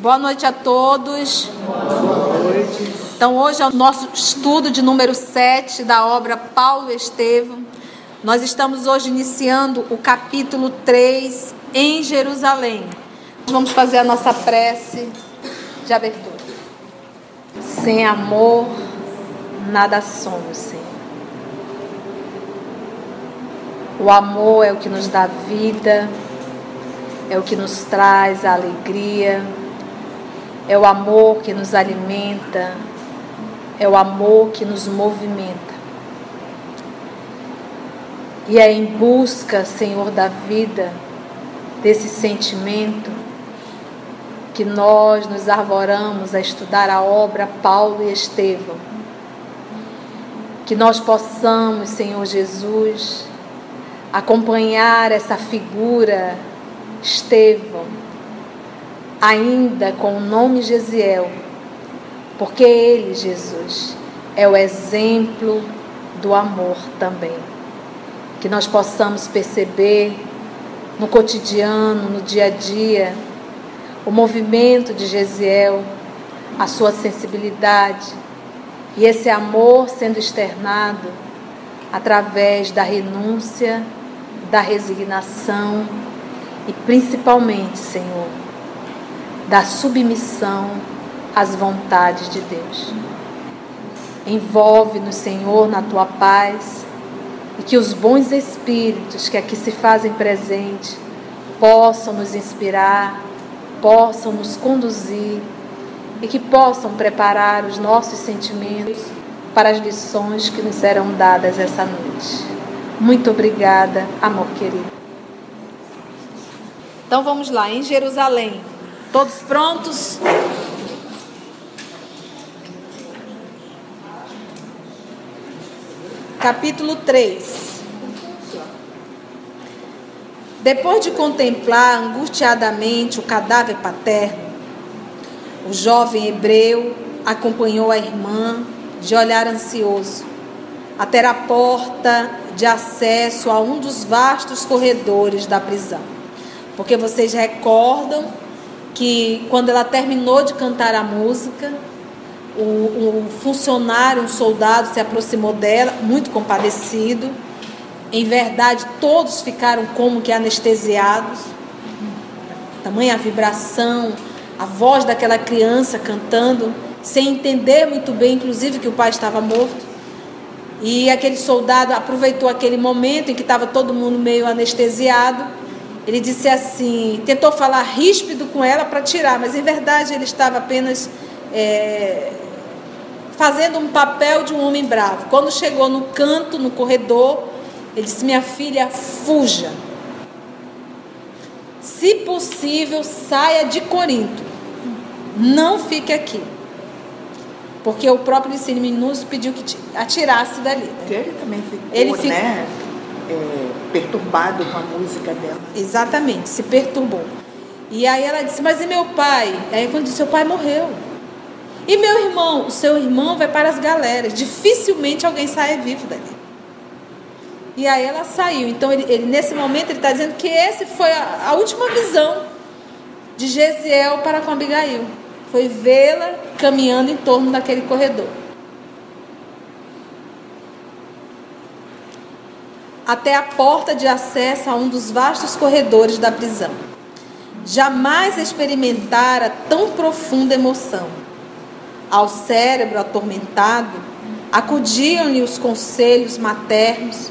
Boa noite a todos. Boa noite. Então, hoje é o nosso estudo de número 7 da obra Paulo e Estevão. Nós estamos hoje iniciando o capítulo 3 em Jerusalém. Vamos fazer a nossa prece de abertura. Sem amor, nada somos, Senhor. O amor é o que nos dá vida, é o que nos traz a alegria, é o amor que nos alimenta, é o amor que nos movimenta. E é em busca, Senhor, da vida, desse sentimento, que nós nos arvoramos a estudar a obra Paulo e Estevão. Que nós possamos, Senhor Jesus, acompanhar essa figura Estevão, ainda com o nome Gesiel, porque ele, Jesus, é o exemplo do amor também. Que nós possamos perceber no cotidiano, no dia a dia, o movimento de Gesiel, a sua sensibilidade e esse amor sendo externado através da renúncia, da resignação e principalmente, Senhor, da submissão às vontades de Deus. Envolve-nos, Senhor, na Tua paz e que os bons espíritos que aqui se fazem presente possam nos inspirar, possam nos conduzir e que possam preparar os nossos sentimentos para as lições que nos serão dadas essa noite. Muito obrigada, amor querido. Então vamos lá, em Jerusalém. Todos prontos? Capítulo 3. Depois de contemplar angustiadamente o cadáver paterno, o jovem hebreu acompanhou a irmã de olhar ansioso até a porta de acesso a um dos vastos corredores da prisão. Porque vocês recordam que quando ela terminou de cantar a música, o funcionário, um soldado, se aproximou dela, muito compadecido. Em verdade, todos ficaram como que anestesiados. Tamanha a vibração, a voz daquela criança cantando, sem entender muito bem, inclusive, que o pai estava morto. E aquele soldado aproveitou aquele momento em que estava todo mundo meio anestesiado. Ele disse assim, tentou falar ríspido com ela para tirar, mas em verdade ele estava apenas fazendo um papel de um homem bravo. Quando chegou no canto, no corredor, ele disse, minha filha, fuja. Se possível, saia de Corinto. Não fique aqui. Porque o próprio Licínio Minúcio pediu que atirasse dali. Né? Ele também ficou, perturbado com a música dela. Exatamente, se perturbou. E aí ela disse, mas e meu pai? Aí quando disse, seu pai morreu. E meu irmão? O seu irmão vai para as galeras. Dificilmente alguém sai vivo dali. E aí ela saiu. Então ele nesse momento ele está dizendo que esse foi a última visão de Gesiel para com Abigail. Foi vê-la caminhando em torno daquele corredor. Até a porta de acesso a um dos vastos corredores da prisão. Jamais experimentara tão profunda emoção. Ao cérebro atormentado, acudiam-lhe os conselhos maternos,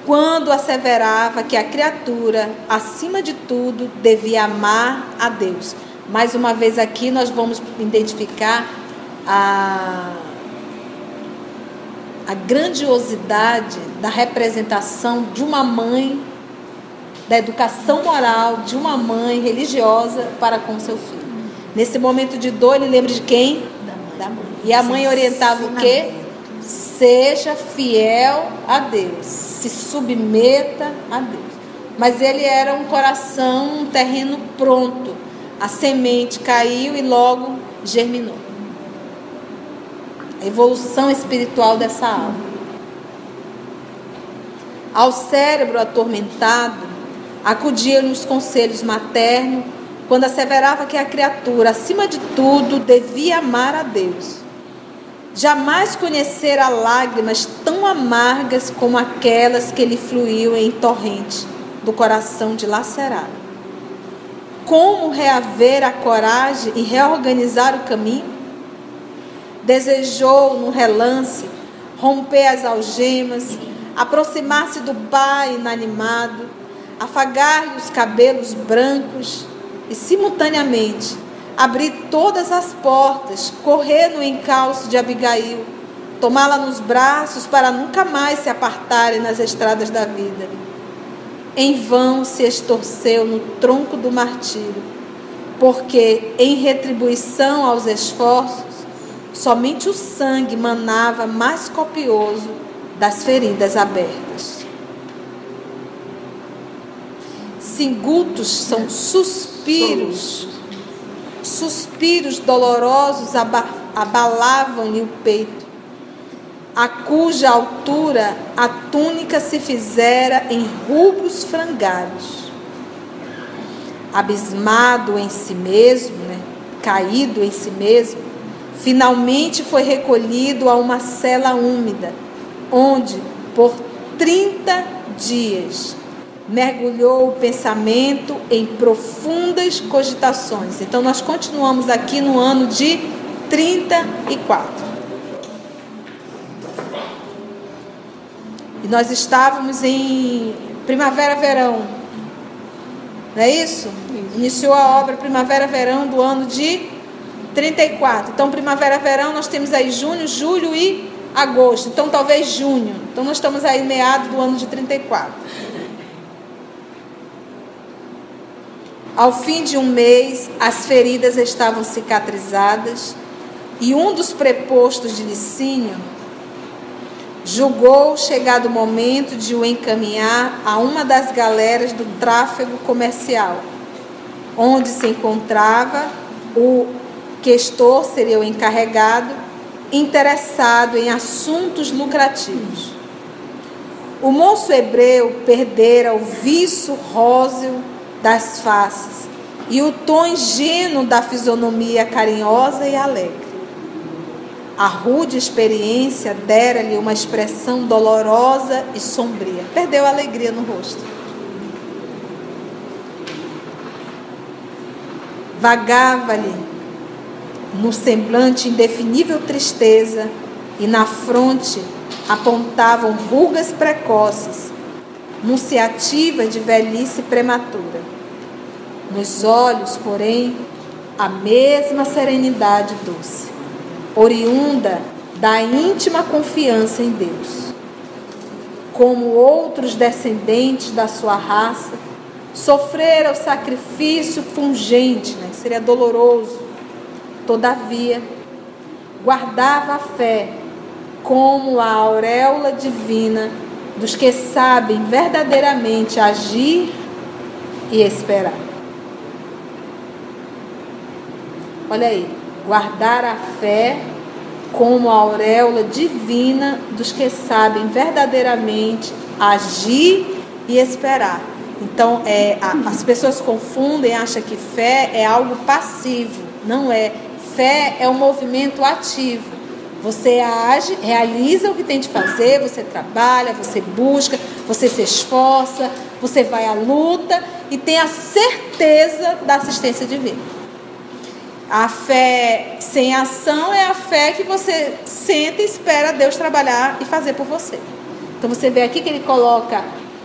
quando asseverava que a criatura, acima de tudo, devia amar a Deus. Mais uma vez aqui nós vamos identificar a grandiosidade da representação de uma mãe, da educação moral de uma mãe religiosa para com seu filho. Nesse momento de dor, ele lembra de quem? Da mãe. E a mãe orientava o quê? Seja fiel a Deus, se submeta a Deus. Mas ele era um coração, um terreno pronto. A semente caiu e logo germinou. A evolução espiritual dessa alma. Ao cérebro atormentado, acudiam-lhe os conselhos maternos quando asseverava que a criatura, acima de tudo, devia amar a Deus. Jamais conhecera lágrimas tão amargas como aquelas que lhe fluíam em torrente do coração dilacerado. Como reaver a coragem e reorganizar o caminho? Desejou, no relance, romper as algemas, aproximar-se do pai inanimado, afagar-lhe os cabelos brancos e, simultaneamente, abrir todas as portas, correr no encalço de Abigail, tomá-la nos braços para nunca mais se apartarem nas estradas da vida. Em vão se estorceu no tronco do martírio, porque, em retribuição aos esforços, somente o sangue manava mais copioso das feridas abertas. Singultos são suspiros dolorosos abalavam-lhe o peito, a cuja altura a túnica se fizera em rubros frangalhos. Abismado em si mesmo, caído em si mesmo, finalmente foi recolhido a uma cela úmida, onde, por 30 dias, mergulhou o pensamento em profundas cogitações. Então, nós continuamos aqui no ano de 34. E nós estávamos em primavera-verão. Não é isso? Iniciou a obra primavera-verão do ano de 34. Então, primavera-verão, nós temos aí junho, julho e agosto. Então, talvez junho. Então, nós estamos aí meados do ano de 34. Ao fim de um mês, as feridas estavam cicatrizadas e um dos prepostos de Licínio julgou chegado o momento de o encaminhar a uma das galeras do tráfego comercial, onde se encontrava o questor, seria o encarregado, interessado em assuntos lucrativos. O moço hebreu perdera o viço róseo das faces e o tom ingênuo da fisionomia carinhosa e alegre. A rude experiência dera-lhe uma expressão dolorosa e sombria. Perdeu a alegria no rosto. Vagava-lhe no semblante indefinível tristeza e na fronte apontavam rugas precoces, anunciativa de velhice prematura. Nos olhos, porém, a mesma serenidade doce, oriunda da íntima confiança em Deus. Como outros descendentes da sua raça, sofrera o sacrifício pungente, seria doloroso. Todavia, guardava a fé como a auréola divina dos que sabem verdadeiramente agir e esperar. Olha aí, guardar a fé como a auréola divina dos que sabem verdadeiramente agir e esperar. Então, as pessoas confundem, acham que fé é algo passivo. Não é. Fé é um movimento ativo. Você age, realiza o que tem de fazer, você trabalha, você busca, você se esforça, você vai à luta e tem a certeza da assistência divina. A fé sem ação é a fé que você senta e espera Deus trabalhar e fazer por você. Então você vê aqui que ele coloca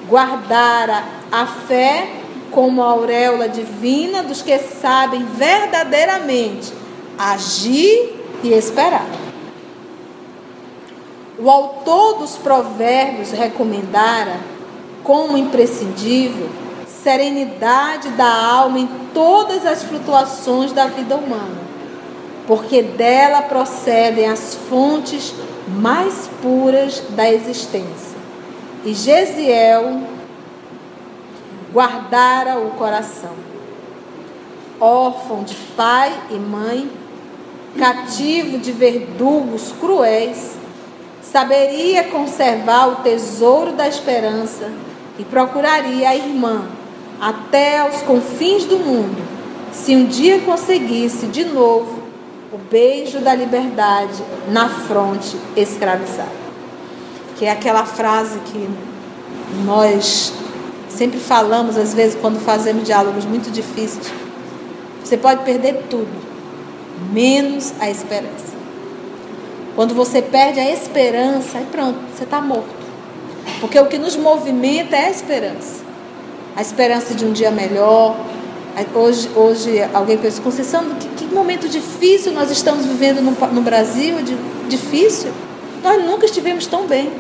guardar a fé como a auréola divina dos que sabem verdadeiramente agir e esperar. O autor dos provérbios recomendara como imprescindível serenidade da alma em todas as flutuações da vida humana, porque dela procedem as fontes mais puras da existência. E Gesiel guardara o coração. Órfão de pai e mãe, cativo de verdugos cruéis, saberia conservar o tesouro da esperança e procuraria a irmã até aos confins do mundo, se um dia conseguisse de novo o beijo da liberdade na fronte escravizada. Que é aquela frase que nós sempre falamos, às vezes, quando fazemos diálogos muito difíceis. Você pode perder tudo, menos a esperança. Quando você perde a esperança, aí pronto, você está morto. Porque o que nos movimenta é a esperança. A esperança de um dia melhor. Hoje alguém pensa, Conceição, que momento difícil nós estamos vivendo no Brasil, difícil. Nós nunca estivemos tão bem.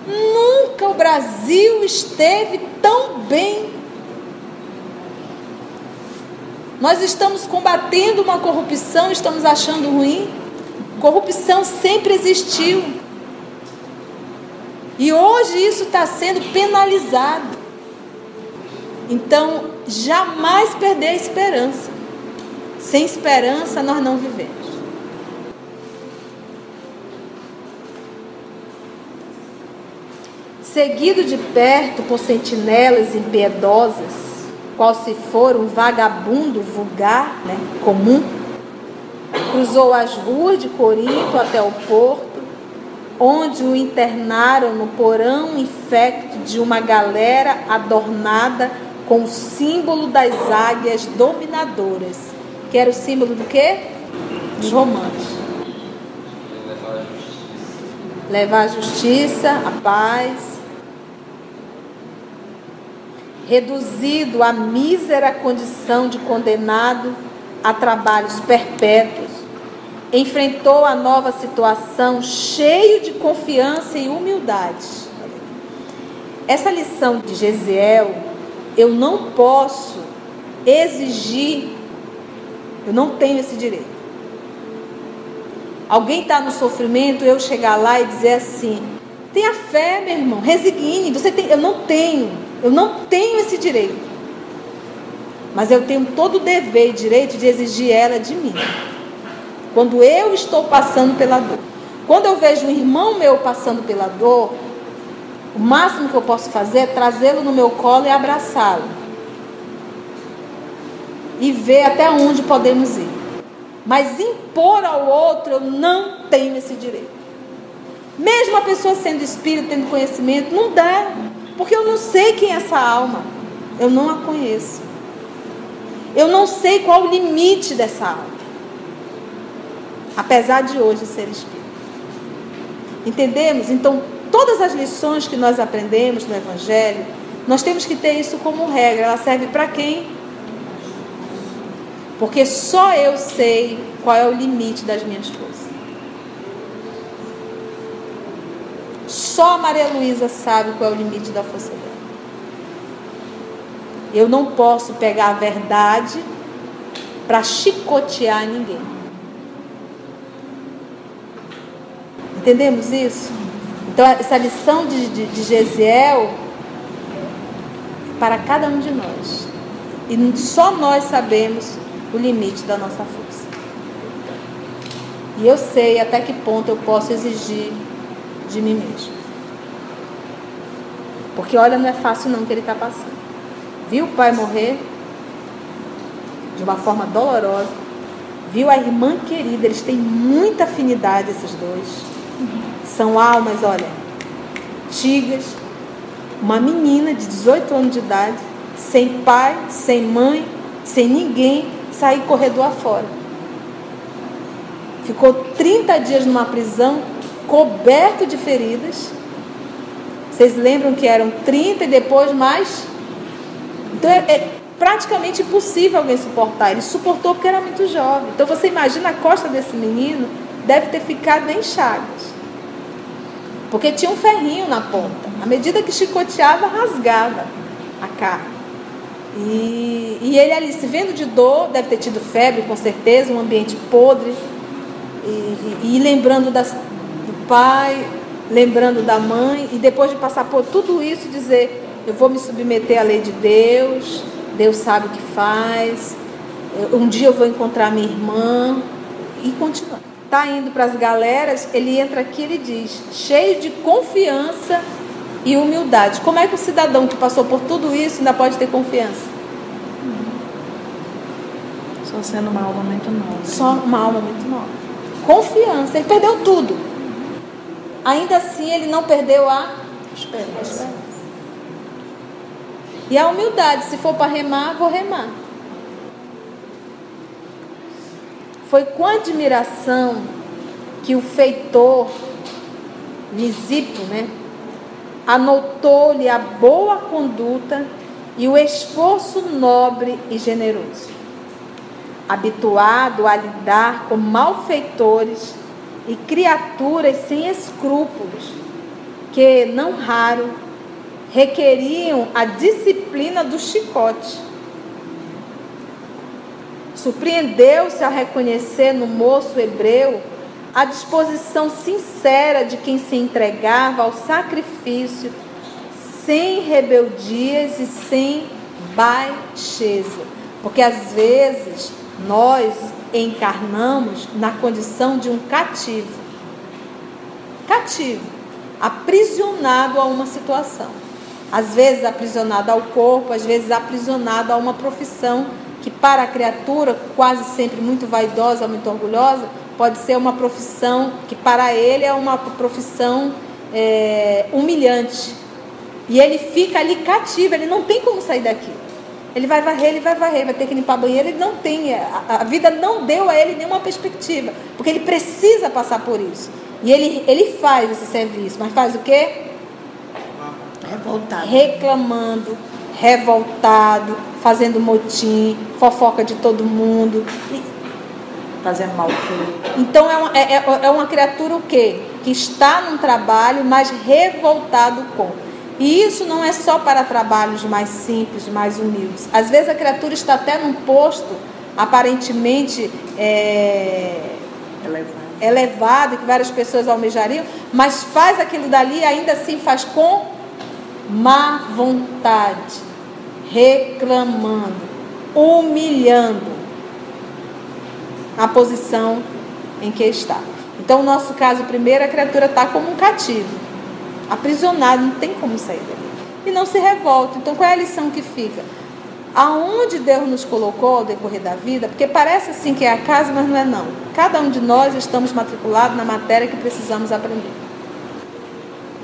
Nunca o Brasil esteve tão bem. Nós estamos combatendo uma corrupção, estamos achando ruim. Corrupção sempre existiu. E hoje isso está sendo penalizado. Então, jamais perder a esperança. Sem esperança, nós não vivemos. Seguido de perto por sentinelas impiedosas, qual se for um vagabundo vulgar, comum, cruzou as ruas de Corinto até o porto, onde o internaram no porão infecto de uma galera adornada com o símbolo das águias dominadoras, que era o símbolo do quê? Dos romanos. Levar a justiça, a paz. Reduzido à mísera condição de condenado a trabalhos perpétuos, enfrentou a nova situação cheio de confiança e humildade. Essa lição de Gesiel, eu não posso exigir, eu não tenho esse direito. Alguém está no sofrimento, eu chegar lá e dizer assim, tenha fé, meu irmão, resigne, eu não tenho esse direito. Mas eu tenho todo o dever e direito de exigir ela de mim. Quando eu estou passando pela dor. Quando eu vejo um irmão meu passando pela dor, o máximo que eu posso fazer é trazê-lo no meu colo e abraçá-lo. E ver até onde podemos ir. Mas impor ao outro, eu não tenho esse direito. Mesmo a pessoa sendo espírita, tendo conhecimento, não dá. Porque eu não sei quem é essa alma. Eu não a conheço. Eu não sei qual o limite dessa alma. Apesar de hoje ser espírita. Entendemos? Então, todas as lições que nós aprendemos no Evangelho, nós temos que ter isso como regra. Ela serve para quem? Porque só eu sei qual é o limite das minhas forças. Só a Maria Luísa sabe qual é o limite da força dela. Eu não posso pegar a verdade para chicotear ninguém. Entendemos isso? Então, essa lição de Gesiel para cada um de nós. E só nós sabemos o limite da nossa força. E eu sei até que ponto eu posso exigir de mim mesmo. Porque olha, não é fácil não que ele está passando. Viu o pai morrer de uma forma dolorosa. Viu a irmã querida, eles têm muita afinidade, esses dois. São almas, olha, antigas. Uma menina de 18 anos de idade, sem pai, sem mãe, sem ninguém, sair corredor afora. Ficou 30 dias numa prisão, coberto de feridas. Vocês lembram que eram 30 e depois mais? Então é praticamente impossível alguém suportar. Ele suportou porque era muito jovem. Então você imagina a costa desse menino, deve ter ficado em chagas. Porque tinha um ferrinho na ponta. À medida que chicoteava, rasgava a carne. E ele ali, se vendo de dor, deve ter tido febre, com certeza, um ambiente podre. E lembrando do pai, lembrando da mãe. E depois de passar por tudo isso, dizer, eu vou me submeter à lei de Deus. Deus sabe o que faz. Um dia eu vou encontrar minha irmã. E continua. Está indo para as galeras, ele entra aqui e ele diz, cheio de confiança e humildade. Como é que o cidadão que passou por tudo isso ainda pode ter confiança? Só sendo uma alma muito nova. Só uma alma muito nova. Confiança. Ele perdeu tudo. Ainda assim, ele não perdeu a esperança. E a humildade. Se for para remar, vou remar. Foi com admiração que o feitor Lisipo, anotou-lhe a boa conduta e o esforço nobre e generoso. Habituado a lidar com malfeitores e criaturas sem escrúpulos, que, não raro, requeriam a disciplina do chicote. Surpreendeu-se ao reconhecer no moço hebreu a disposição sincera de quem se entregava ao sacrifício, sem rebeldias e sem baixeza. Porque às vezes nós encarnamos na condição de um cativo, aprisionado a uma situação. Às vezes aprisionado ao corpo, às vezes aprisionado a uma profissão que para a criatura, quase sempre muito vaidosa, muito orgulhosa, pode ser uma profissão que para ele é uma profissão humilhante. E ele fica ali cativo, ele não tem como sair daqui. Ele vai varrer, vai ter que limpar banheiro, ele não tem, a vida não deu a ele nenhuma perspectiva, porque ele precisa passar por isso. E ele faz esse serviço, mas faz o quê? Revoltado. Reclamando, revoltado, fazendo motim, fofoca de todo mundo. Fazendo mal feito. Então é uma criatura o quê? Que está num trabalho, mas revoltado com. E isso não é só para trabalhos mais simples, mais humildes. Às vezes a criatura está até num posto aparentemente elevado, que várias pessoas almejariam, mas faz aquilo dali e ainda assim faz com má vontade, reclamando, humilhando a posição em que está. Então, no nosso caso, primeiro, a criatura está como um cativo, aprisionado, não tem como sair dali. E não se revolta. Então, qual é a lição que fica? Aonde Deus nos colocou ao decorrer da vida, porque parece assim que é a casa, mas não é não. Cada um de nós estamos matriculados na matéria que precisamos aprender.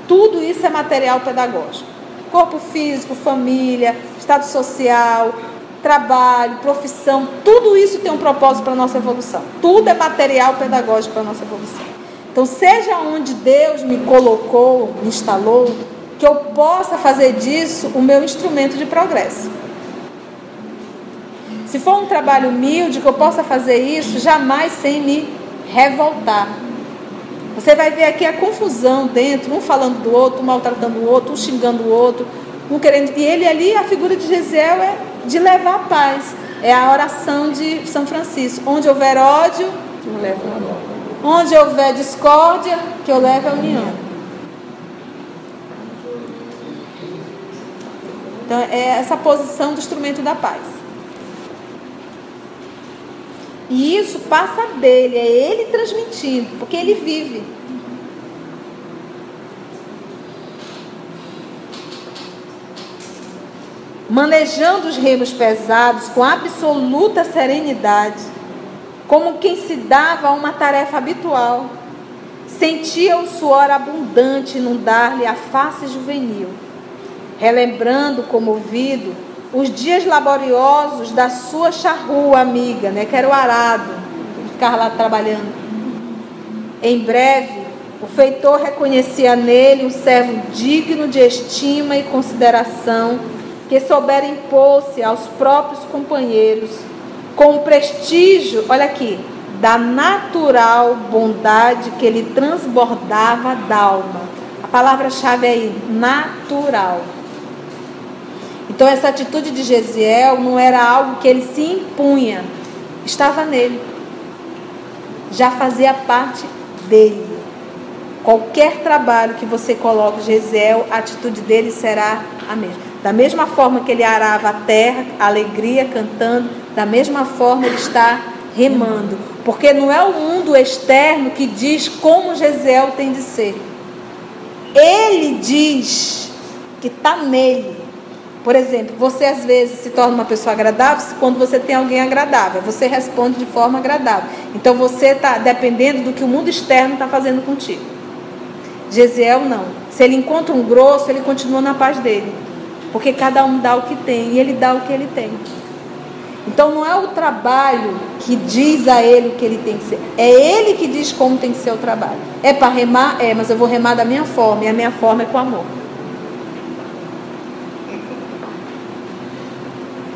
Tudo isso é material pedagógico. Corpo físico, família, estado social, trabalho, profissão, tudo isso tem um propósito para a nossa evolução. Tudo é material pedagógico para a nossa evolução. Então, seja onde Deus me colocou, me instalou, que eu possa fazer disso o meu instrumento de progresso. Se for um trabalho humilde, que eu possa fazer isso jamais sem me revoltar. Você vai ver aqui a confusão dentro, um falando do outro, um maltratando o outro, um xingando o outro, um querendo. E ele ali, a figura de Gesiel é de levar a paz. É a oração de São Francisco. Onde houver ódio, eu levo a amor. Onde houver discórdia, que eu leve a união. Então, é essa posição do instrumento da paz. E isso passa dele, é ele transmitindo, porque ele vive. Manejando os remos pesados com absoluta serenidade, como quem se dava a uma tarefa habitual, sentia o suor abundante inundar-lhe a face juvenil, relembrando comovido os dias laboriosos da sua charrua amiga, que era o arado, ele ficava lá trabalhando. Em breve, o feitor reconhecia nele um servo digno de estima e consideração, que soubera impor-se aos próprios companheiros, com o prestígio, olha aqui, da natural bondade que ele transbordava da alma. A palavra-chave é aí, natural. Então, essa atitude de Gesiel não era algo que ele se impunha, estava nele, já fazia parte dele. Qualquer trabalho que você coloque Gesiel, a atitude dele será a mesma. Da mesma forma que ele arava a terra, a alegria, cantando, da mesma forma ele está remando. Porque não é o mundo externo que diz como Gesiel tem de ser. Ele diz que está nele. Por exemplo, você às vezes se torna uma pessoa agradável quando você tem alguém agradável. Você responde de forma agradável. Então você está dependendo do que o mundo externo está fazendo contigo. Gesiel não. Se ele encontra um grosso, ele continua na paz dele. Porque cada um dá o que tem e ele dá o que ele tem. Então não é o trabalho que diz a ele o que ele tem que ser. É ele que diz como tem que ser o trabalho. É para remar? É, mas eu vou remar da minha forma. E a minha forma é com amor.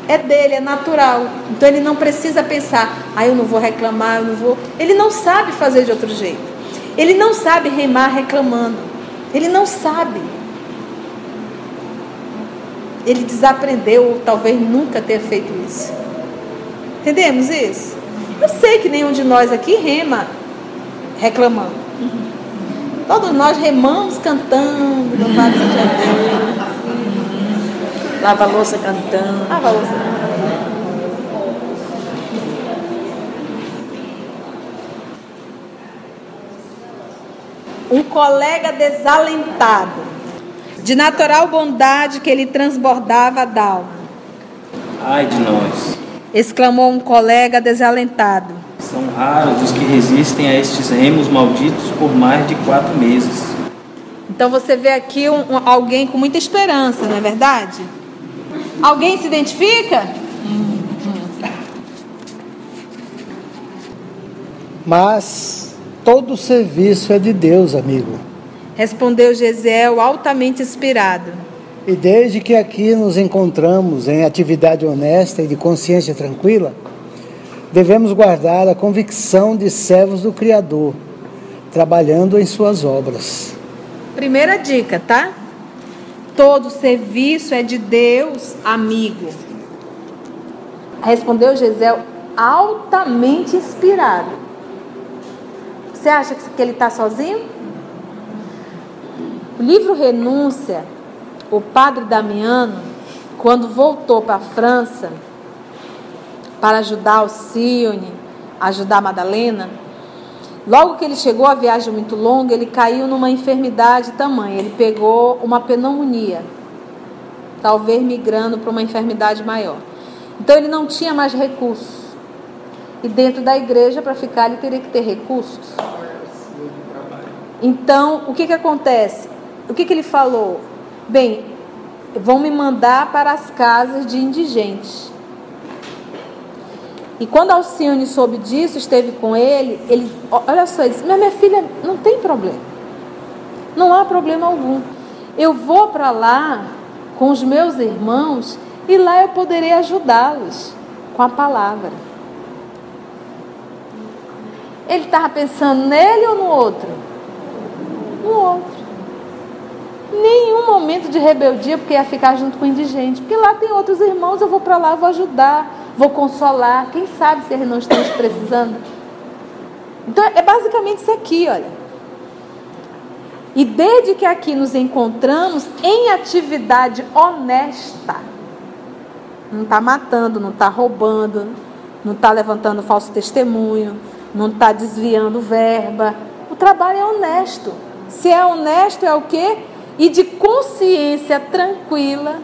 É dele, é natural. Então ele não precisa pensar, eu não vou reclamar, eu não vou. Ele não sabe fazer de outro jeito. Ele não sabe remar reclamando. Ele não sabe. Ele desaprendeu, ou talvez nunca ter feito isso. Entendemos isso? Eu sei que nenhum de nós aqui rema reclamando. Todos nós remamos cantando, louvado seja Deus. Lava a louça cantando. Lava a louça. Um colega desalentado, de natural bondade que ele transbordava da alma. Ai de nós! Exclamou um colega desalentado. São raros os que resistem a estes remos malditos por mais de 4 meses. Então você vê aqui alguém com muita esperança, não é verdade? Alguém se identifica? Mas todo serviço é de Deus, amigo. Respondeu Gesiel, altamente inspirado. E desde que aqui nos encontramos em atividade honesta e de consciência tranquila, devemos guardar a convicção de servos do Criador, trabalhando em suas obras. Primeira dica, tá? Todo serviço é de Deus, amigo. Respondeu Gesiel, altamente inspirado. Você acha que ele está sozinho? O livro Renúncia, o padre Damiano, quando voltou para a França para ajudar Alcione, ajudar a Madalena, logo que ele chegou, a viagem muito longa, ele caiu numa enfermidade tamanha. Ele pegou uma pneumonia, talvez migrando para uma enfermidade maior. Então ele não tinha mais recursos. E dentro da igreja, para ficar, ele teria que ter recursos. Então, o que acontece? O que ele falou? Bem, vão me mandar para as casas de indigentes. E quando Alcione soube disso, esteve com ele, olha só, ele disse, minha filha, não tem problema. Não há problema algum. Eu vou para lá com os meus irmãos e lá eu poderei ajudá-los com a palavra. Ele estava pensando nele ou no outro? No outro. Nenhum momento de rebeldia, porque ia ficar junto com o indigente. Porque lá tem outros irmãos, eu vou para lá, vou ajudar, vou consolar. Quem sabe se eles não estão precisando? Então é basicamente isso aqui, olha. E desde que aqui nos encontramos em atividade honesta, não está matando, não está roubando, não está levantando falso testemunho, não está desviando verba. O trabalho é honesto. Se é honesto, é o quê? E de consciência tranquila,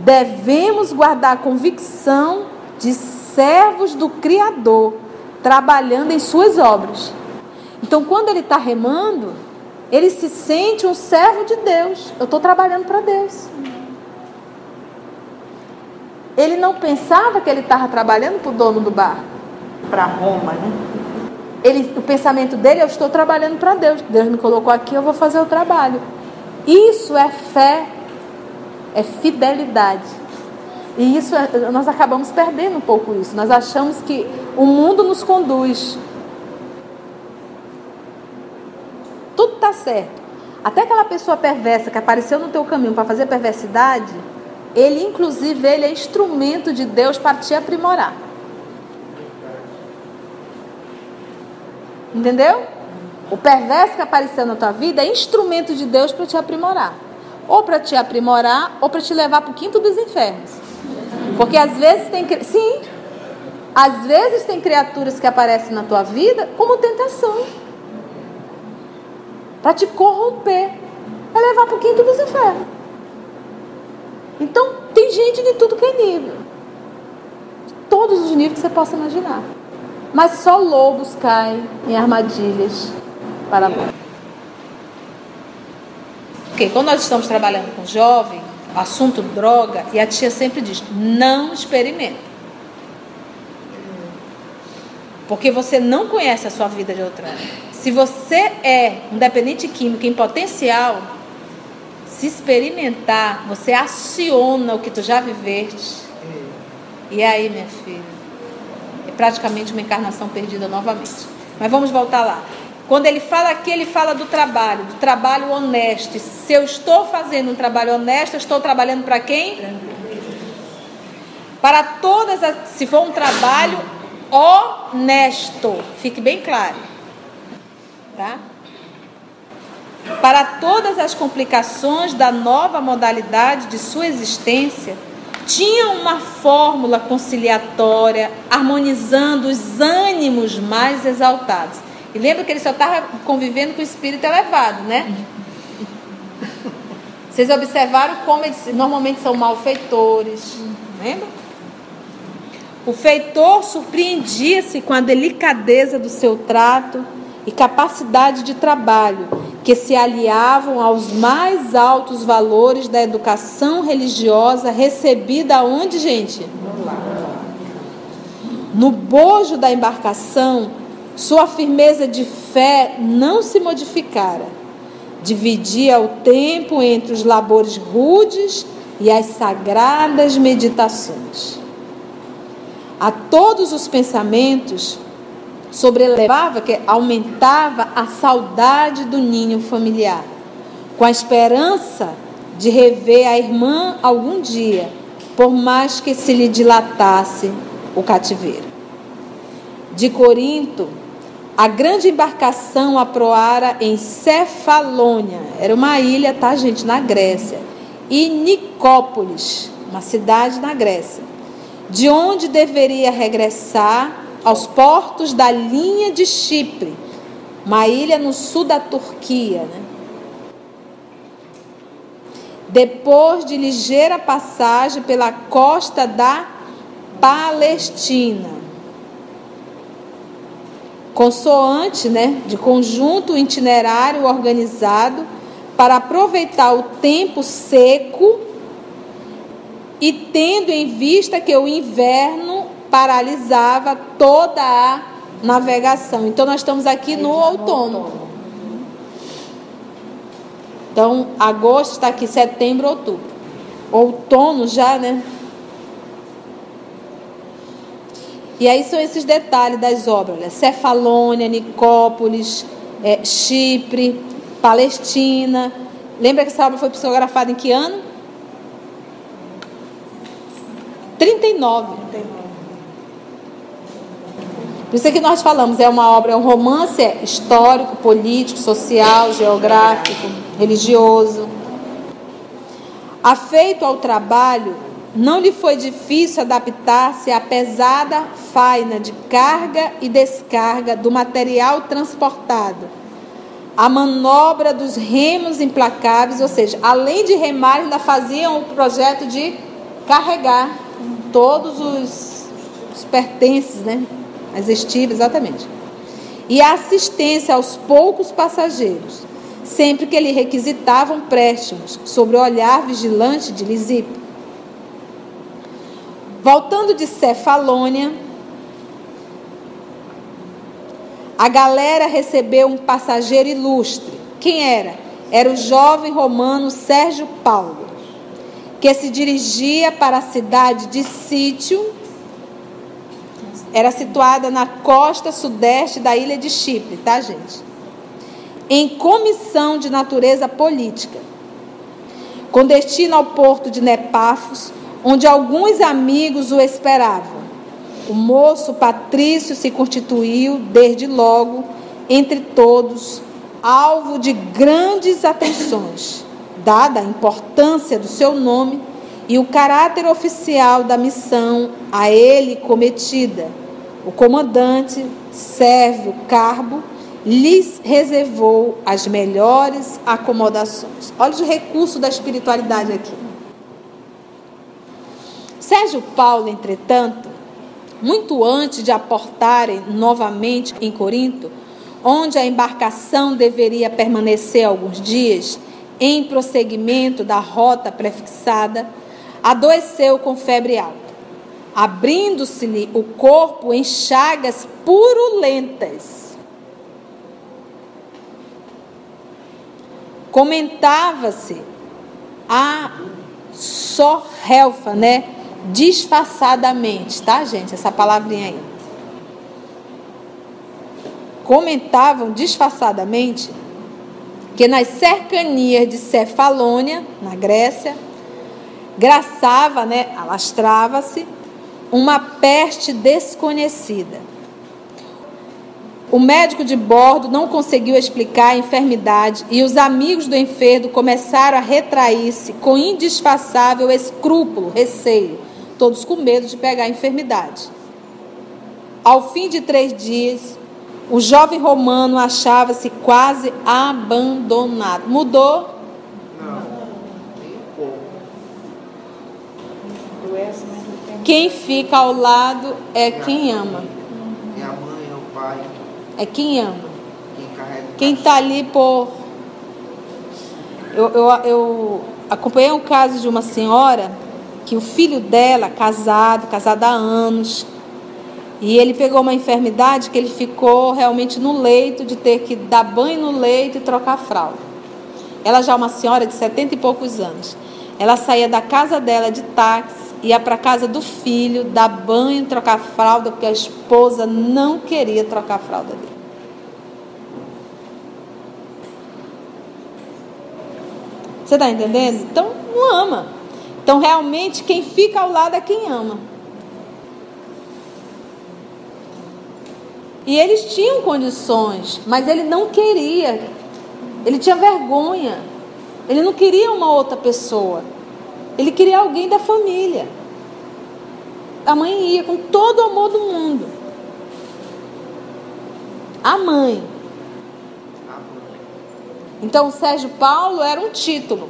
devemos guardar a convicção de servos do Criador, trabalhando em suas obras. Então, quando ele está remando, ele se sente um servo de Deus. Eu estou trabalhando para Deus. Ele não pensava que ele estava trabalhando para o dono do barco. Para Roma, né? O pensamento dele, eu estou trabalhando para Deus. Deus me colocou aqui, eu vou fazer o trabalho. Isso é fé, é fidelidade. E isso nós acabamos perdendo um pouco isso. Nós achamos que o mundo nos conduz. Tudo está certo. Até aquela pessoa perversa que apareceu no teu caminho para fazer perversidade, inclusive, ele é instrumento de Deus para te aprimorar. Entendeu? O perverso que apareceu na tua vida é instrumento de Deus para te aprimorar. Ou para te aprimorar, ou para te levar para o quinto dos infernos. Porque às vezes tem criaturas que aparecem na tua vida como tentação. Para te corromper. é levar para o quinto dos infernos. Então, tem gente de tudo que é nível. De todos os níveis que você possa imaginar. Mas só lobos caem em armadilhas para a boca. Porque quando nós estamos trabalhando com jovem, assunto droga, e a tia sempre diz, não experimenta. Porque você não conhece a sua vida de outrem. Se você é um dependente químico em potencial, se experimentar, você aciona o que tu já viveste. E aí, minha filha, é praticamente uma encarnação perdida novamente. Mas vamos voltar lá. Quando ele fala aqui, ele fala do trabalho honesto. Se eu estou fazendo um trabalho honesto, eu estou trabalhando para quem? Para todas se for um trabalho honesto, fique bem claro, tá? Para todas as complicações da nova modalidade de sua existência, tinha uma fórmula conciliatória, harmonizando os ânimos mais exaltados. E lembra que ele só estava convivendo com o espírito elevado, né? Vocês observaram como eles normalmente são malfeitores, lembra? O feitor surpreendia-se com a delicadeza do seu trato e capacidade de trabalho, que se aliavam aos mais altos valores da educação religiosa recebida onde, gente? No bojo da embarcação, sua firmeza de fé não se modificara. Dividia o tempo entre os labores rudes e as sagradas meditações. A todos os pensamentos sobrelevava, que aumentava a saudade do ninho familiar, com a esperança de rever a irmã algum dia, por mais que se lhe dilatasse o cativeiro. De Corinto, a grande embarcação aproara em Cefalônia, era uma ilha, tá, gente, na Grécia, e Nicópolis, uma cidade na Grécia, de onde deveria regressar aos portos da linha de Chipre, uma ilha no sul da Turquia, né? Depois de ligeira passagem pela costa da Palestina, consoante, né, de conjunto itinerário organizado para aproveitar o tempo seco e tendo em vista que o inverno paralisava toda a navegação. Então, nós estamos aqui no outono. Então, agosto está aqui, setembro, outubro. Outono já, né? E aí são esses detalhes das obras. Olha, Cefalônia, Nicópolis, Chipre, Palestina. Lembra que essa obra foi psicografada em que ano? 39. Por isso é que nós falamos, é uma obra, é um romance histórico, político, social, geográfico, religioso. Afeito ao trabalho, não lhe foi difícil adaptar-se à pesada faina de carga e descarga do material transportado, a manobra dos remos implacáveis, ou seja, além de remar, ainda faziam o projeto de carregar todos os pertences, né? As estivas, exatamente. E a assistência aos poucos passageiros, sempre que lhe requisitavam préstimos, sob o olhar vigilante de Lisipo. Voltando de Cefalônia, a galera recebeu um passageiro ilustre. Quem era? Era o jovem romano Sérgio Paulo, que se dirigia para a cidade de Sítio, era situada na costa sudeste da ilha de Chipre, tá, gente? Em comissão de natureza política, com destino ao porto de Nepafos, onde alguns amigos o esperavam. O moço Patrício se constituiu, desde logo, entre todos, alvo de grandes atenções, dada a importância do seu nome e o caráter oficial da missão a ele cometida. O comandante Sérvio Carbo lhes reservou as melhores acomodações. Olha o recurso da espiritualidade aqui. Sérgio Paulo, entretanto, muito antes de aportarem novamente em Corinto, onde a embarcação deveria permanecer alguns dias, em prosseguimento da rota prefixada, adoeceu com febre alta, abrindo-se-lhe o corpo em chagas purulentas. Comentava-se a sorrelfa, né? Disfarçadamente, tá, gente? Essa palavrinha aí. Comentavam disfarçadamente que nas cercanias de Cefalônia, na Grécia, graçava, né, alastrava-se uma peste desconhecida. O médico de bordo não conseguiu explicar a enfermidade e os amigos do enfermo começaram a retrair-se com indisfarçável escrúpulo, receio, todos com medo de pegar a enfermidade. Ao fim de 3 dias, o jovem romano achava-se quase abandonado. Mudou? Não, nem um pouco. Quem fica ao lado é quem ama. É a mãe, é o pai, É quem ama. quem carrega. Quem está ali por... Eu acompanhei um caso de uma senhora que o filho dela, casado há anos, e ele pegou uma enfermidade que ele ficou realmente no leito, de ter que dar banho no leito e trocar fralda. Ela já é uma senhora de 70 e poucos anos. Ela saía da casa dela de táxi, ia para a casa do filho, dar banho e trocar fralda, porque a esposa não queria trocar a fralda dele. Você está entendendo? Então, não ama. Então, realmente, quem fica ao lado é quem ama. E eles tinham condições, mas ele não queria. Ele tinha vergonha. Ele não queria uma outra pessoa. Ele queria alguém da família. A mãe ia com todo o amor do mundo. A mãe. Então, Sérgio Paulo era um título.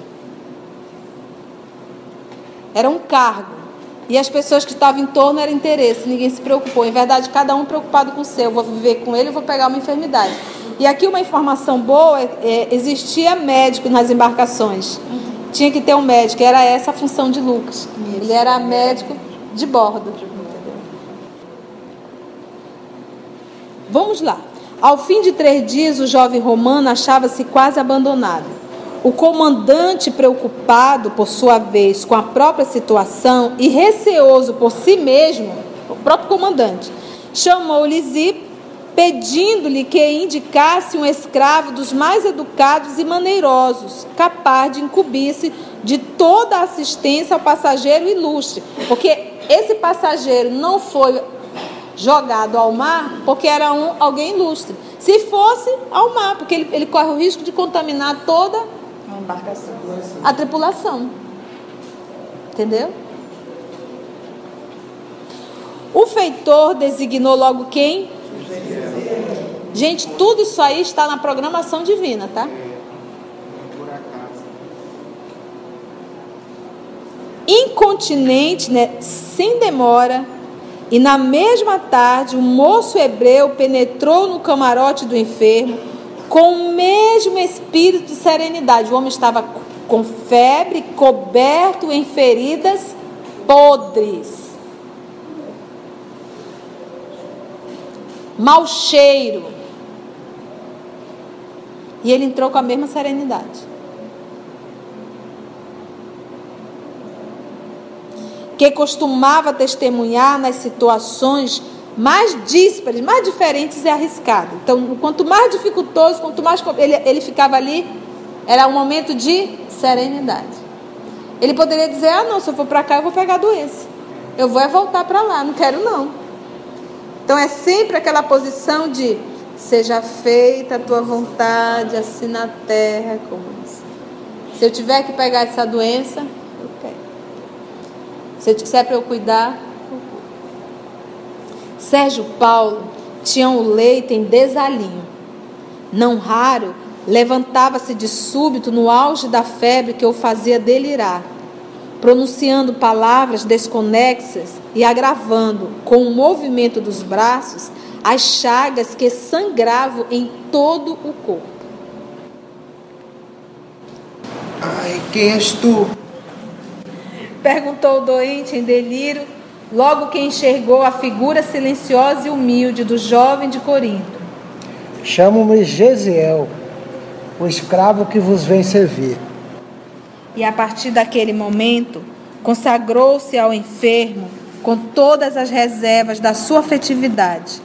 Era um cargo. E as pessoas que estavam em torno eram interesse. Ninguém se preocupou. Em verdade, cada um preocupado com o seu. Eu vou viver com ele, eu vou pegar uma enfermidade. E aqui uma informação boa, existia médico nas embarcações. Tinha que ter um médico. Era essa a função de Lucas. Ele era médico de bordo. Vamos lá. Ao fim de 3 dias, o jovem romano achava-se quase abandonado. O comandante, preocupado, por sua vez, com a própria situação e receoso por si mesmo, o próprio comandante, chamou-lhe Lisipo, pedindo-lhe que indicasse um escravo dos mais educados e maneirosos, capaz de incumbir-se de toda a assistência ao passageiro ilustre. Porque esse passageiro não foi jogado ao mar porque era alguém ilustre. Se fosse ao mar, porque ele corre o risco de contaminar toda a tripulação. Entendeu? O feitor designou logo quem? Gente, tudo isso aí está na programação divina, tá? Por acaso. Incontinente, né? Sem demora. E na mesma tarde, o moço hebreu penetrou no camarote do enfermo com o mesmo espírito de serenidade. O homem estava com febre, coberto em feridas podres. Mau cheiro. E ele entrou com a mesma serenidade. Que costumava testemunhar nas situações mais díspares, mais diferentes e arriscadas. Então, quanto mais dificultoso, quanto mais ele ficava ali, era um momento de serenidade. Ele poderia dizer, não, se eu for para cá, eu vou pegar a doença. Eu vou voltar para lá, não quero não. Então, é sempre aquela posição de, seja feita a tua vontade, assim na terra como isso. Se eu tiver que pegar essa doença, eu pego. Se eu disser para eu cuidar, eu cuido. Sérgio Paulo tinha um leito em desalinho. Não raro, levantava-se de súbito no auge da febre que o fazia delirar, pronunciando palavras desconexas e agravando, com o movimento dos braços, as chagas que sangravam em todo o corpo. Ai, quem és tu? Perguntou o doente em delírio, logo que enxergou a figura silenciosa e humilde do jovem de Corinto. Chamo-me Gesiel, o escravo que vos vem servir. E a partir daquele momento, consagrou-se ao enfermo com todas as reservas da sua afetividade.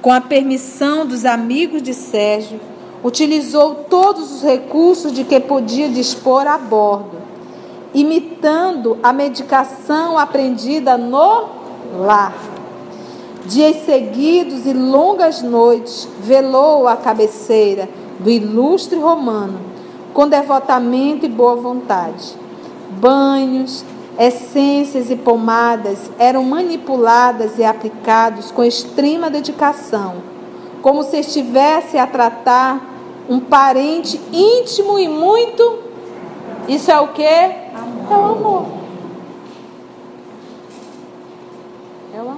Com a permissão dos amigos de Sérgio, utilizou todos os recursos de que podia dispor a bordo, imitando a medicação aprendida no lar. Dias seguidos e longas noites velou à cabeceira do ilustre romano, com devotamento e boa vontade. Banhos, essências e pomadas eram manipuladas e aplicados com extrema dedicação, como se estivesse a tratar um parente íntimo e muito... Isso é o quê? É o amor. É o amor.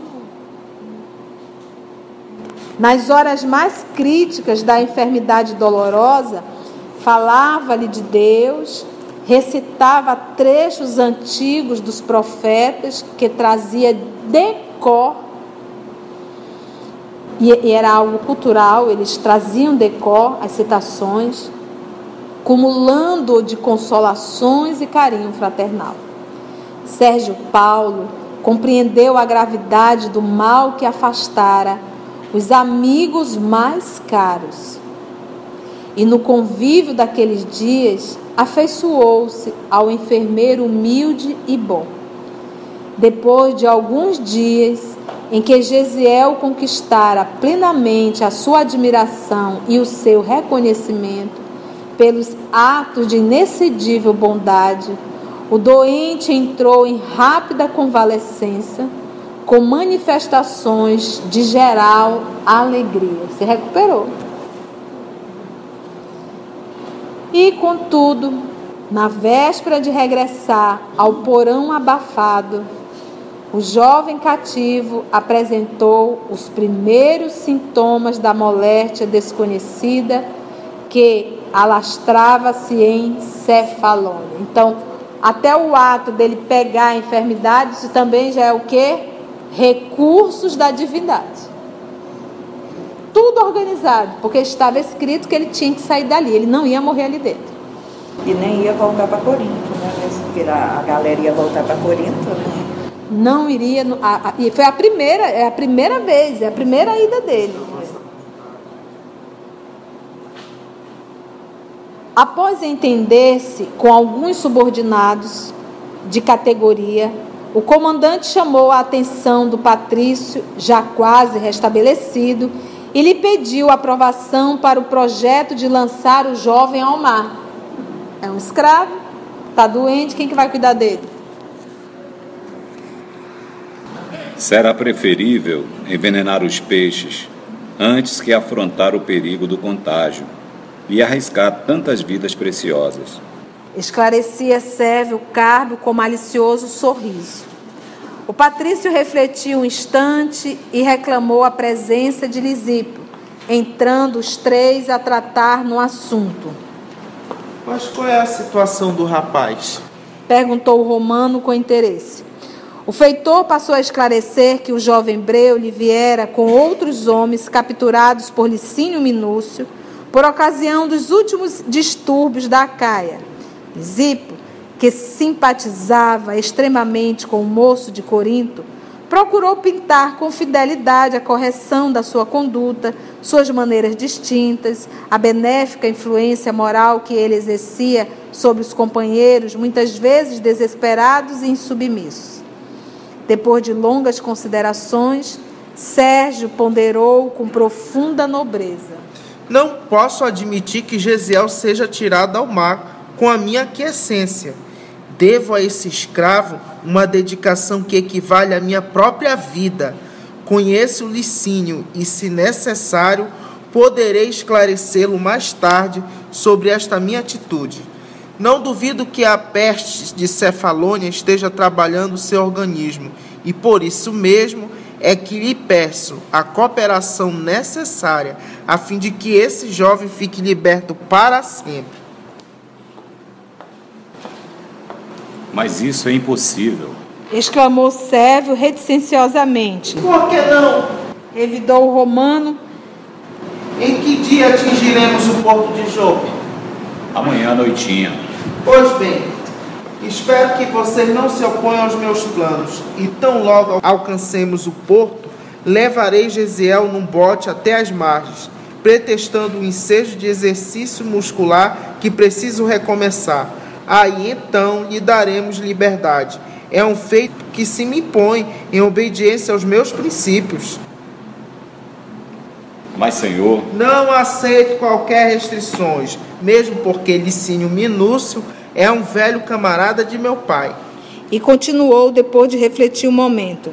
Nas horas mais críticas da enfermidade dolorosa, falava-lhe de Deus, recitava trechos antigos dos profetas que trazia de cor, e era algo cultural, eles traziam de cor as citações, cumulando de consolações e carinho fraternal. Sérgio Paulo compreendeu a gravidade do mal que afastara os amigos mais caros. E no convívio daqueles dias, afeiçoou-se ao enfermeiro humilde e bom. Depois de alguns dias em que Gesiel conquistara plenamente a sua admiração e o seu reconhecimento pelos atos de inexcedível bondade, o doente entrou em rápida convalescença, com manifestações de geral alegria. Se recuperou. E, contudo, na véspera de regressar ao porão abafado, o jovem cativo apresentou os primeiros sintomas da moléstia desconhecida que alastrava-se em Cefalônia. Então, até o ato dele pegar a enfermidade, isso também já é o quê? Recursos da divindade. Tudo organizado, porque estava escrito que ele tinha que sair dali, ele não ia morrer ali dentro. E nem ia voltar para Corinto, né? Porque a galera ia voltar para Corinto, né? Não iria, e foi a primeira vez, é a primeira ida dele. Após entender-se com alguns subordinados de categoria, o comandante chamou a atenção do patrício, já quase restabelecido, e lhe pediu aprovação para o projeto de lançar o jovem ao mar. É um escravo, está doente, quem que vai cuidar dele? Será preferível envenenar os peixes antes que afrontar o perigo do contágio e arriscar tantas vidas preciosas. Esclarecia Sérvio Carbio com malicioso sorriso. O patrício refletiu um instante e reclamou a presença de Lisipo, entrando os três a tratar no assunto. Mas qual é a situação do rapaz? Perguntou o romano com interesse. O feitor passou a esclarecer que o jovem hebreu lhe viera com outros homens capturados por Licínio Minúcio por ocasião dos últimos distúrbios da Acaia. Lisipo, que simpatizava extremamente com o moço de Corinto, procurou pintar com fidelidade a correção da sua conduta, suas maneiras distintas, a benéfica influência moral que ele exercia sobre os companheiros, muitas vezes desesperados e insubmissos. Depois de longas considerações, Sérgio ponderou com profunda nobreza. Não posso admitir que Gesiel seja tirado ao mar com a minha aquiescência. Devo a esse escravo uma dedicação que equivale à minha própria vida. Conheço o Licínio e, se necessário, poderei esclarecê-lo mais tarde sobre esta minha atitude. Não duvido que a peste de Cefalônia esteja trabalhando o seu organismo, e por isso mesmo é que lhe peço a cooperação necessária a fim de que esse jovem fique liberto para sempre. Mas isso é impossível. Exclamou Sévio reticenciosamente. Por que não? Revidou o romano. Em que dia atingiremos o porto de Jope? Amanhã à noitinha. Pois bem, espero que vocês não se oponham aos meus planos, e tão logo alcancemos o porto, levarei Gesiel num bote até as margens, pretextando o ensejo de exercício muscular que preciso recomeçar. Aí então lhe daremos liberdade. É um feito que se me impõe em obediência aos meus princípios. Mas, Senhor, não aceito qualquer restrições, mesmo porque Licínio Minúcio é um velho camarada de meu pai. E continuou depois de refletir um momento.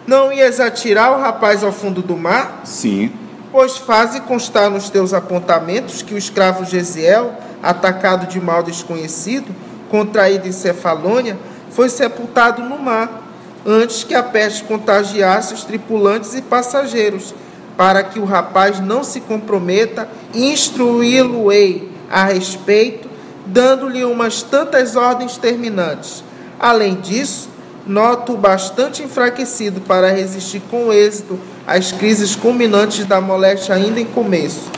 Não ias atirar o rapaz ao fundo do mar? Sim. Pois faze constar nos teus apontamentos que o escravo Gesiel, atacado de mal desconhecido, contraído em Cefalônia, foi sepultado no mar, antes que a peste contagiasse os tripulantes e passageiros. Para que o rapaz não se comprometa, instruí-lo-ei a respeito, dando-lhe umas tantas ordens terminantes. Além disso, noto-o bastante enfraquecido para resistir com êxito às crises culminantes da moléstia ainda em começo.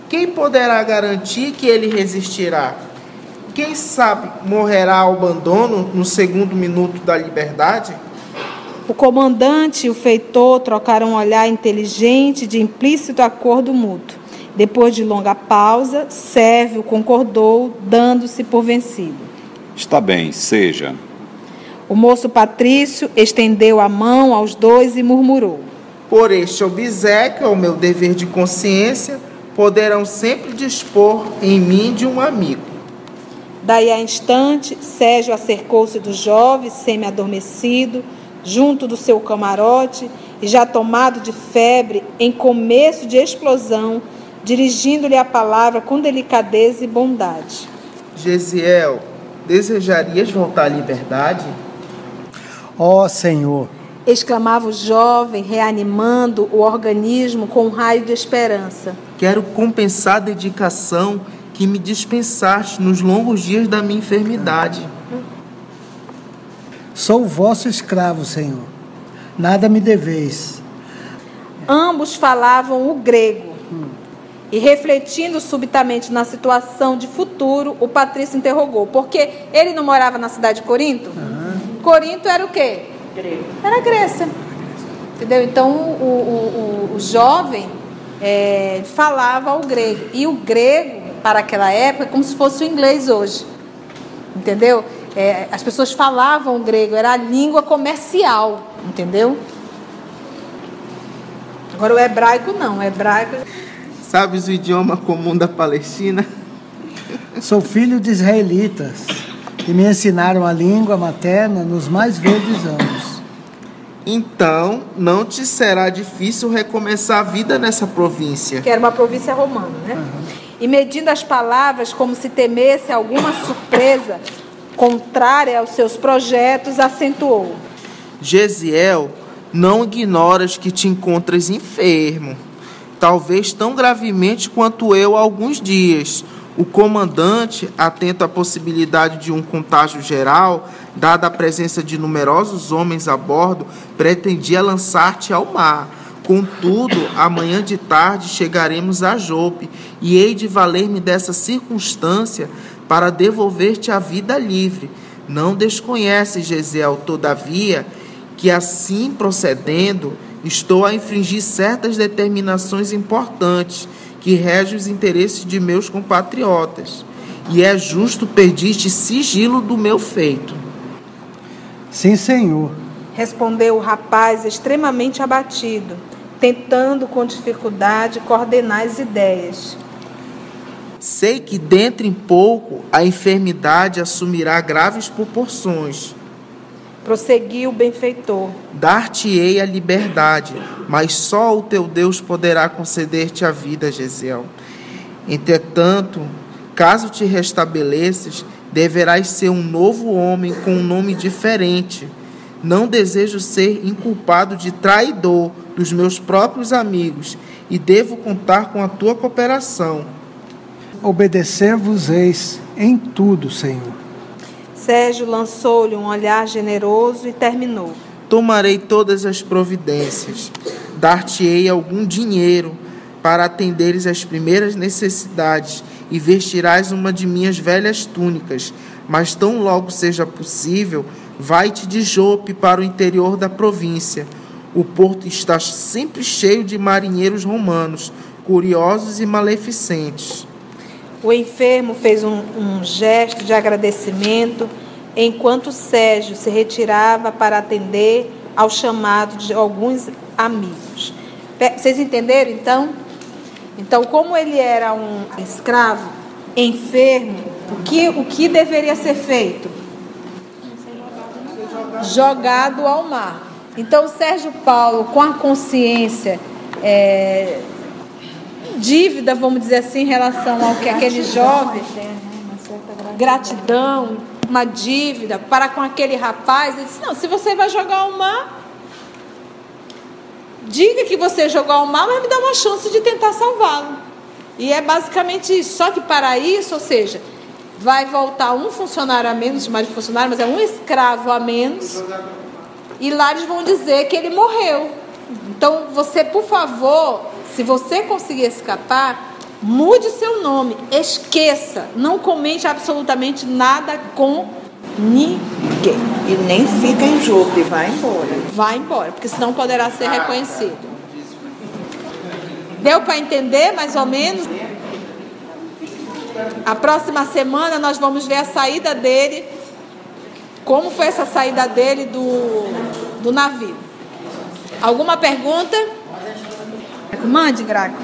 Quem poderá garantir que ele resistirá? Quem sabe morrerá ao abandono no segundo minuto da liberdade? O comandante e o feitor trocaram um olhar inteligente de implícito acordo mútuo. Depois de longa pausa, Sévio concordou, dando-se por vencido. Está bem, seja. O moço Patrício estendeu a mão aos dois e murmurou. Por este obséquio ao meu dever de consciência, poderão sempre dispor em mim de um amigo. Daí a instante, Sérgio acercou-se do jovem, semi-adormecido, junto do seu camarote, e já tomado de febre, em começo de explosão, dirigindo-lhe a palavra com delicadeza e bondade. Gesiel, desejarias voltar à liberdade? Ó Senhor! Exclamava o jovem, reanimando o organismo com um raio de esperança. Quero compensar a dedicação que me dispensaste nos longos dias da minha enfermidade. Sou vosso escravo, Senhor. Nada me deveis. Ambos falavam o grego. E refletindo subitamente na situação de futuro, o Patrício interrogou. Porque ele não morava na cidade de Corinto? Corinto era o quê? Grego. Era a Grécia. Entendeu? Então, o jovem falava o grego. E o grego, para aquela época, é como se fosse o inglês hoje. Entendeu? As pessoas falavam o grego, era a língua comercial. Entendeu? Agora o hebraico não. O hebraico... Sabes o idioma comum da Palestina? Sou filho de israelitas e me ensinaram a língua materna nos mais verdes anos. Então, não te será difícil recomeçar a vida nessa província. Que era uma província romana, né? E medindo as palavras como se temesse alguma surpresa contrária aos seus projetos, acentuou. Gesiel, não ignoras que te encontras enfermo. Talvez tão gravemente quanto eu há alguns dias. O comandante, atento à possibilidade de um contágio geral, dada a presença de numerosos homens a bordo, pretendia lançar-te ao mar. Contudo, amanhã de tarde chegaremos a Jope, e hei de valer-me dessa circunstância para devolver-te a vida livre. Não desconheces, Gesiel, todavia, que assim procedendo, estou a infringir certas determinações importantes que regem os interesses de meus compatriotas. E é justo pedir-te sigilo do meu feito. Sim, Senhor. Respondeu o rapaz extremamente abatido, tentando com dificuldade coordenar as ideias. Sei que dentro em pouco a enfermidade assumirá graves proporções. Prosseguiu o benfeitor. Dar-te-ei a liberdade, mas só o teu Deus poderá conceder-te a vida, Gesiel. Entretanto, caso te restabeleças, deverás ser um novo homem com um nome diferente. Não desejo ser inculpado de traidor dos meus próprios amigos e devo contar com a tua cooperação. Obedecer-vos-eis em tudo, Senhor. Sérgio lançou-lhe um olhar generoso e terminou. Tomarei todas as providências. Dar-te-ei algum dinheiro para atenderes às primeiras necessidades e vestirás uma de minhas velhas túnicas. Mas tão logo seja possível, vai-te de Jope para o interior da província. O porto está sempre cheio de marinheiros romanos, curiosos e maleficentes. O enfermo fez um gesto de agradecimento, enquanto Sérgio se retirava para atender ao chamado de alguns amigos. Vocês entenderam, então? Então, como ele era um escravo, enfermo, o que deveria ser feito? Jogado ao mar. Então, Sérgio Paulo, com a consciência dívida, vamos dizer assim, em relação ao que aquele jovem, gratidão, uma dívida para com aquele rapaz, ele disse: não, se você vai jogar ao mar, diga que você jogou ao mar, mas me dá uma chance de tentar salvá-lo. E é basicamente isso. Só que para isso, ou seja, vai voltar um funcionário a menos, chamar de funcionário, mas é um escravo a menos, e lá eles vão dizer que ele morreu. Então você, por favor, se você conseguir escapar, mude seu nome, esqueça, não comente absolutamente nada com ninguém. E nem fica em Jope, vai embora. Vai embora, porque senão poderá ser reconhecido. Deu para entender mais ou menos? A próxima semana nós vamos ver a saída dele, como foi essa saída dele do navio. Alguma pergunta? Mande, Graco.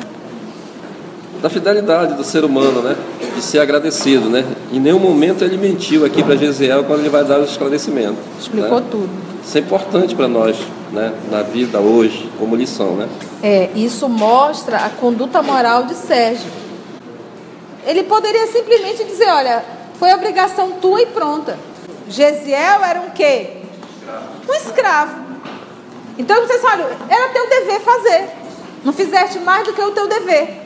Da fidelidade do ser humano, né? De ser agradecido, né? Em nenhum momento ele mentiu aqui para Gesiel quando ele vai dar o esclarecimento. Explicou, né? Tudo. Isso é importante para nós, né? Na vida hoje, como lição, né? Isso mostra a conduta moral de Sérgio. Ele poderia simplesmente dizer: olha, foi obrigação tua e pronta. Gesiel era um quê? Um escravo. Então você sabe, era teu dever fazer. Não fizeste mais do que o teu dever.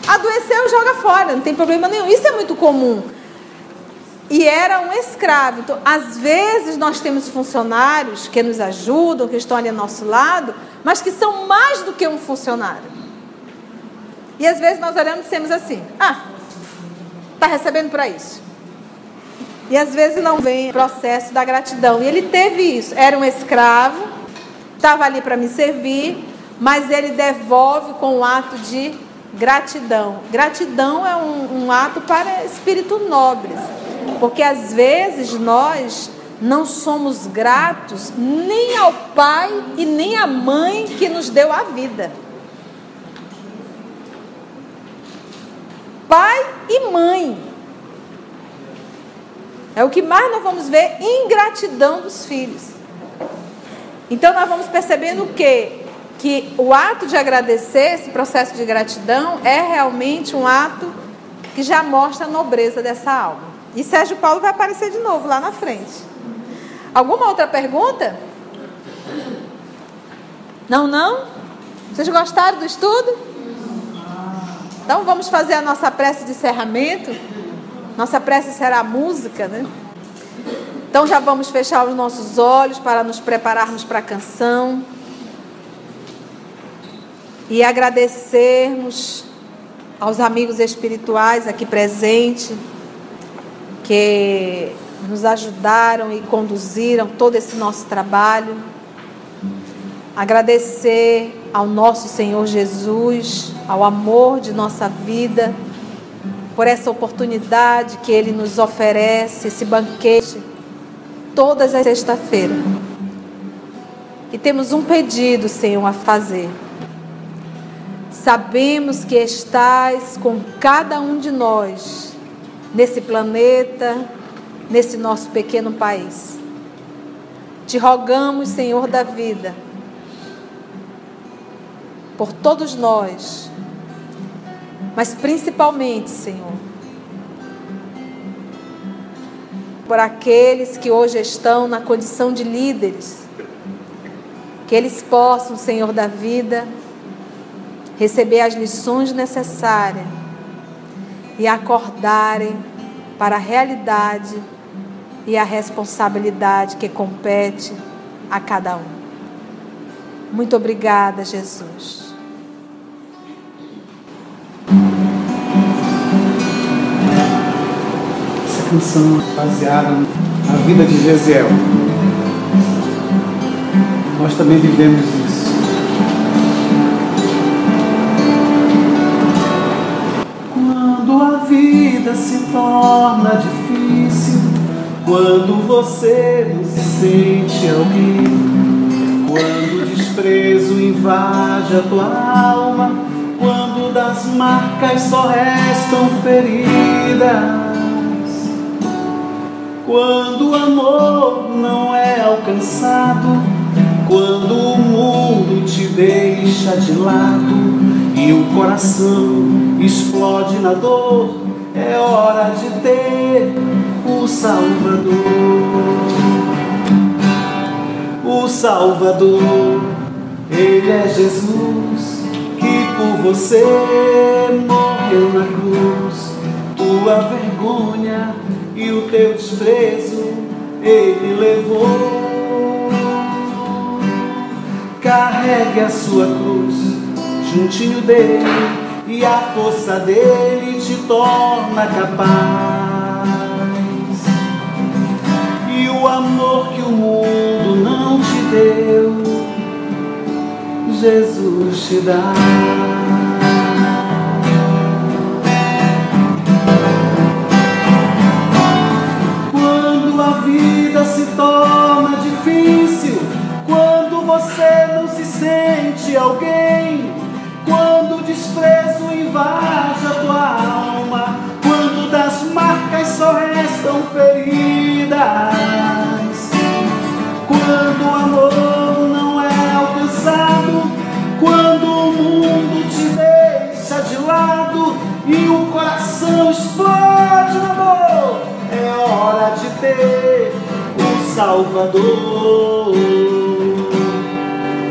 Adoeceu, joga fora, não tem problema nenhum. Isso é muito comum. E era um escravo. Então, às vezes nós temos funcionários que nos ajudam, que estão ali ao nosso lado, mas que são mais do que um funcionário. E às vezes nós olhamos e dizemos assim: está recebendo para isso. E às vezes não vem o processo da gratidão. E ele teve isso. Era um escravo, estava ali para me servir, mas ele devolve com o ato de gratidão. Gratidão é um ato para espíritos nobres, porque às vezes nós não somos gratos nem ao pai e nem à mãe que nos deu a vida. Pai e mãe é o que mais nós vamos ver: ingratidão dos filhos. Então nós vamos percebendo o quê? Que o ato de agradecer, esse processo de gratidão, é realmente um ato que já mostra a nobreza dessa alma. E Sérgio Paulo vai aparecer de novo lá na frente. Alguma outra pergunta? Não? Vocês gostaram do estudo? Então vamos fazer a nossa prece de encerramento. Nossa prece será música, né? Então já vamos fechar os nossos olhos para nos prepararmos para a canção. E agradecermos aos amigos espirituais aqui presentes, que nos ajudaram e conduziram todo esse nosso trabalho. Agradecer ao nosso Senhor Jesus, ao amor de nossa vida, por essa oportunidade que Ele nos oferece, esse banquete, todas as sexta-feiras. E temos um pedido, Senhor, a fazer. Sabemos que estás com cada um de nós, nesse planeta, nesse nosso pequeno país. Te rogamos, Senhor da vida, por todos nós, mas principalmente, Senhor, por aqueles que hoje estão na condição de líderes, que eles possam, Senhor da vida, receber as lições necessárias e acordarem para a realidade e a responsabilidade que compete a cada um. Muito obrigada, Jesus. Essa canção é baseada na vida de Gesiel. Nós também vivemos isso. Quando a vida se torna difícil, quando você não se sente alguém, quando o desprezo invade a tua alma, quando das marcas só restam feridas, quando o amor não é alcançado, quando o mundo te deixa de lado e o coração explode na dor, é hora de ter o Salvador. O Salvador, Ele é Jesus, que por você morreu na cruz. Tua vergonha e o teu desprezo Ele levou. Carregue a sua cruz juntinho dele, e a força dele te torna capaz. E o amor que o mundo não te deu, Jesus te dá. Quando a vida se torna difícil, quando você não se sente alguém, quando o desprezo invade a tua alma, quando das marcas só restam feridas, quando o amor não é alcançado, quando o mundo te deixa de lado e o coração explode no amor, é hora de ter o Salvador.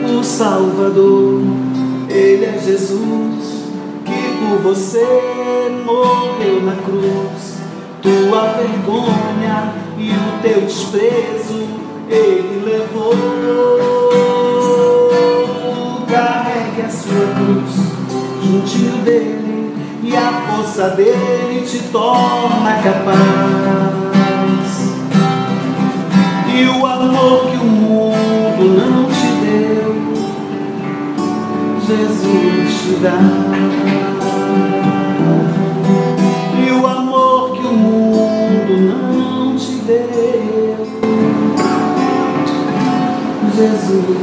O Salvador, Ele é Jesus, que por você morreu na cruz. Tua vergonha e o teu desprezo Ele levou. Carregue a sua cruz juntinho dele, e a força dele te torna capaz. E o amor que o mundo não te deu, Jesus te dá. E o amor que o mundo não te deu, Jesus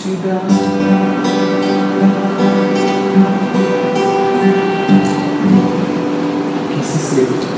te dá. Que assim seja.